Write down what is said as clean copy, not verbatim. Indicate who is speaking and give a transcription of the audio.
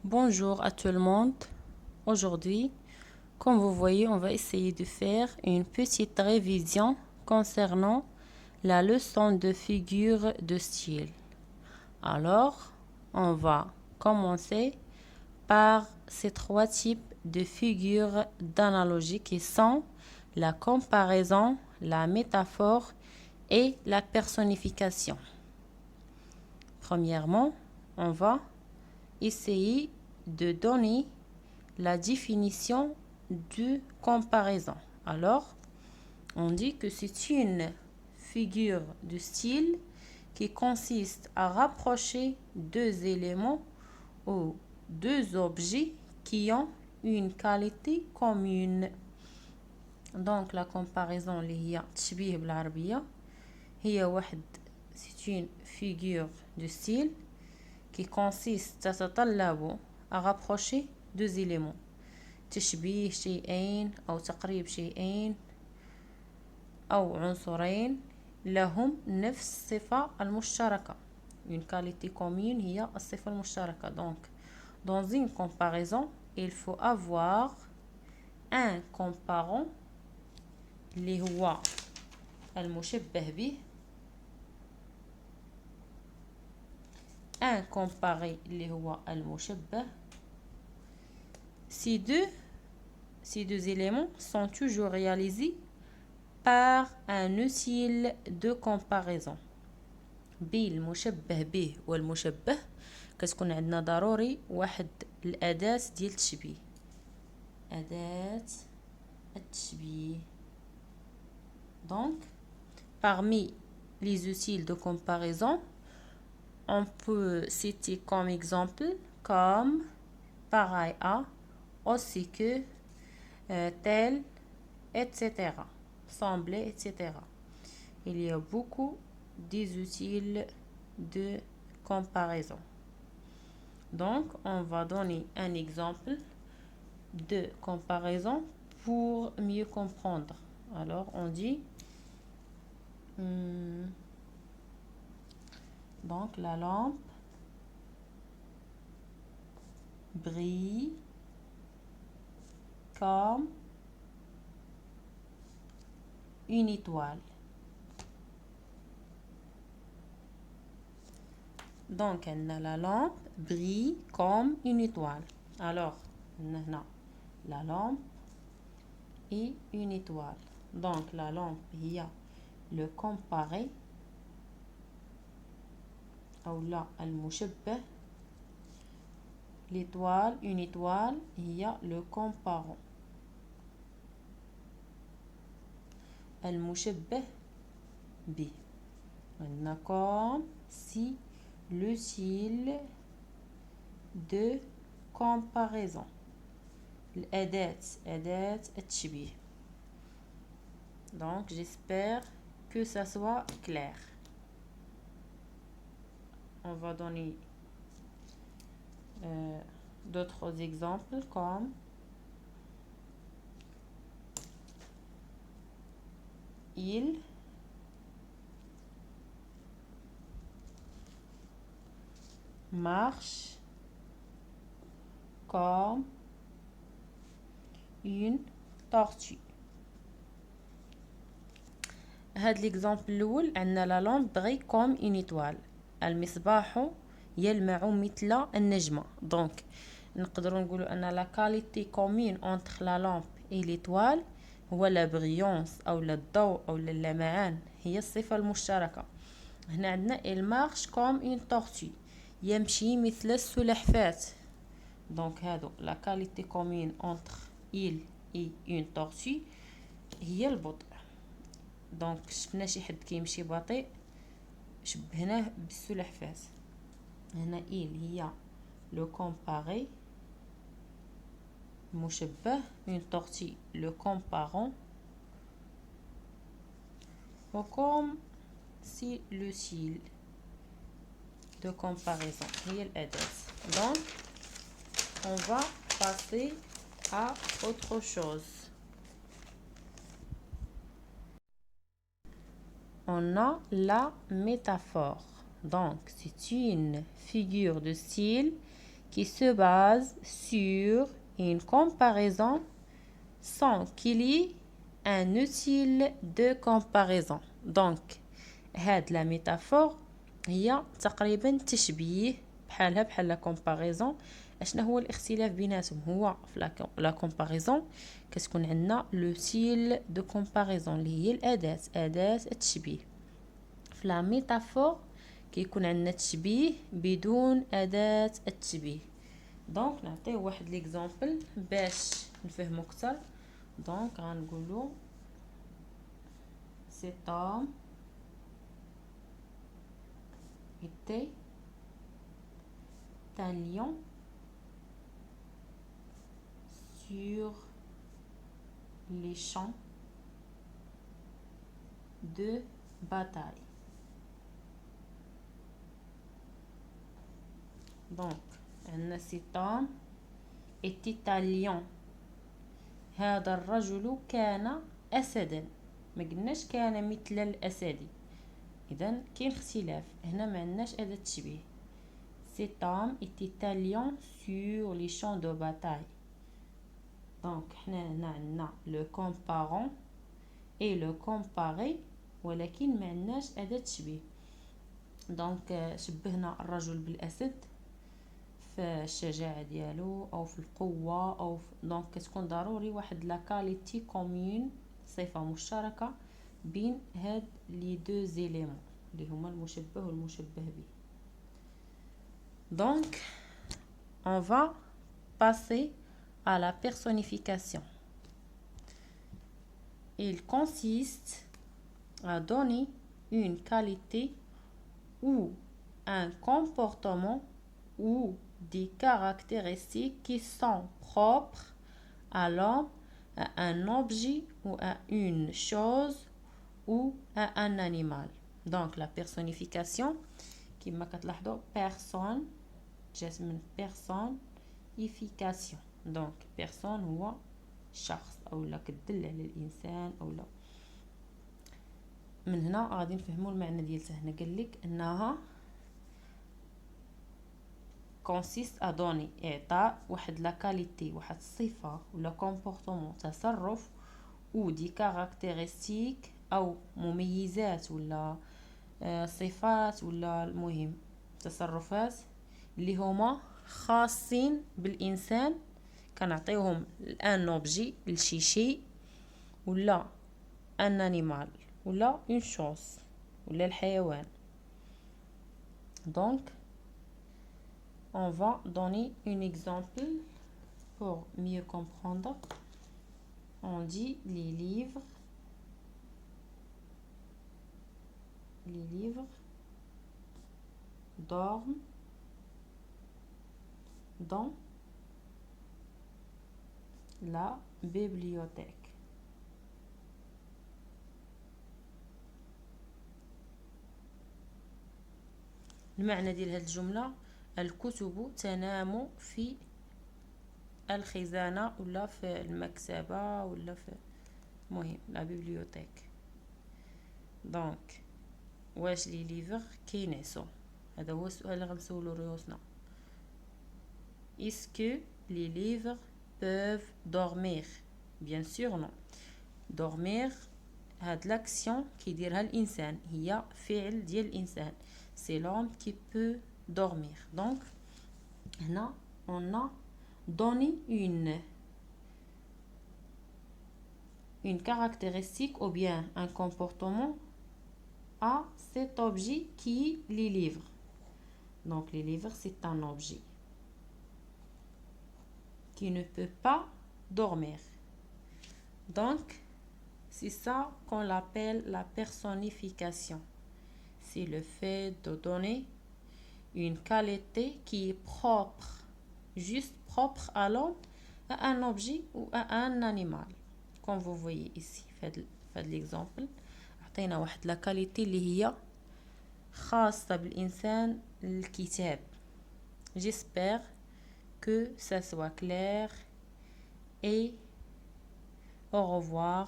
Speaker 1: Bonjour à tout le monde. Aujourd'hui, comme vous voyez, on va essayer de faire une petite révision concernant la leçon de figure de style. Alors, on va commencer par ces trois types de figures d'analogie qui sont la comparaison, la métaphore et la personnification. Premièrement, on va essayer de donner la définition de comparaison. Alors, on dit que c'est une figure de style qui consiste à rapprocher deux éléments ou deux objets qui ont une qualité commune. Donc, la comparaison اللي هي تشبيه بالعربية هي واحد c'est une figure de style qui consiste تتطلب à rapprocher deux éléments تشبيه شيئين أو تقريب شيئين أو عنصرين لهم نفس الصفة المشتركة. Une qualité commune هي الصفة المشتركة. Donc, dans une comparaison, il faut avoir un comparant اللي هو المشبه به un comparé اللي هو المشبه. Ces deux éléments sont toujours réalisés par un outil de comparaison. بالمشبه به والمشبه كتكون عندنا ضروري واحد الأداة ديال التشبيه. أداة التشبيه. Donc, parmi les outils de comparaison, on peut citer comme exemple comme pareil à, aussi que, tel, etc. Sembler, etc. Il y a beaucoup des outils de comparaison. Donc, on va donner un exemple de comparaison pour mieux comprendre. Alors, on dit donc la lampe brille comme une étoile. Donc, la lampe brille comme une étoile. Alors, la lampe et une étoile. Donc, la lampe, il y a le comparé ou là, المشبه. L'étoile, une étoile, il y a le comparant. المشبه به. Comme si le style de comparaison. أداة التشبيه. Donc, j'espère que ça soit clair. On va donner d'autres exemples comme il marche comme une tortue. هذا l'exemple الأول عندنا la lampe brille comme une étoile. المصباح يلمع مثل النجمة. Donc نقدروا نقولوا أن la qualité commune entre la lampe et l'étoile هو la brillance أو الضوء أو اللمعان هي الصفة المشتركة. هنا عندنا il marche comme une tortue يمشي مثل السلحفاة. Donc هادو la qualité commune entre il et une tortue هي البطء. دونك شفنا شي حد كيمشي بطيء شبهناه بالسلحفاة. هنا il هي لو كومباري مشبه une tortue le comparant وكم si le style de comparaison هي الأداة. Donc on va passer à autre chose. On a la métaphore. Donc, c'est une figure de style qui se base sur une comparaison sans qu'il y ait un outil de comparaison. Donc هاد la métaphore هي تقريبا تشبيه بحال لا comparaison. اشنا هو الاختلاف بيناتهم؟ هو في لا comparaison كتكون عندنا l'outil de comparaison اللي هي أداة التشبيه. في لا métaphore كيكون عندنا تشبيه بدون أداة التشبيه. دونك نعطيه واحد ليكزامبل باش نفهمو اكثر. دونك غنقولو cet homme était un lion sur les champs de bataille. Donc عندنا cet homme était un lion. هذا الرجل كان أسدا، ما قلناش كان مثل الأسد، إذن كاين اختلاف هنا، ما عندناش أداة تشبيه. cet homme était un lion sur les champs de bataille. دونك حنا هنا عندنا لو كومبارون اي لو كومباري، ولكن ما عندناش أداة تشبيه. دونك شبهنا الرجل بالأسد في الشجاعة ديالو او في القوة او في... دونك كتكون ضروري واحد لا كاليتي كومون، صفة مشتركة بين هاد لي دو زيليمون اللي هما المشبه والمشبه به. دونك on va passer à la personnification. Il consiste à donner une qualité ou un comportement ou des caractéristiques qui sont propres à l'homme, à un objet ou à une chose ou à un animal. Donc la personnification كما كتلاحظوا personne جات من personnification. donc personne هو شخص او لا كتدل على الانسان او لا. من هنا غادي نفهموا المعنى ديالها. هنا قال لك انها consiste à donner إعطاء واحد لا كاليتي، واحد الصفة ولا كومبورتمون، تصرف ou دي كاركتيرستيك أو مميزات ولا صفات ولا المهم تصرفات اللي هما خاصين بالإنسان، كنعطيوهم ان اوبجي لشي شيء ولا ان انيمال ولا اون شوز ولا الحيوان. donc on va donner un exemple pour mieux comprendre. On dit les livres dorment dans la bibliothèque. المعنى ديال هذه الجملة: الكتب تنام في الخزانة ولا في المكتبة ولا في مهم لا بيبليوتيك. دونك واش لي ليفر كينعسو؟ هذا هو السؤال اللي غنسولو ريوسنا. est-ce que les livres peuvent dormir? bien sûr non. dormir هاد لاكسيون كيديرها الانسان، هي فعل ديال الانسان، c'est l'homme qui peut dormir. donc هنا on a donné une caractéristique ou bien un comportement à cet objet qui est les livres. donc les livres c'est un objet qui ne peut pas dormir. donc c'est ça qu'on appelle la personnification. c'est le fait de donner une qualité qui est propre, juste propre à l'homme, à un objet ou à un animal. comme vous voyez ici في هذا l'exemple عطينا واحد لا qualité اللي هي خاصة بالإنسان الكتاب. j'espère que ça soit clair et au revoir.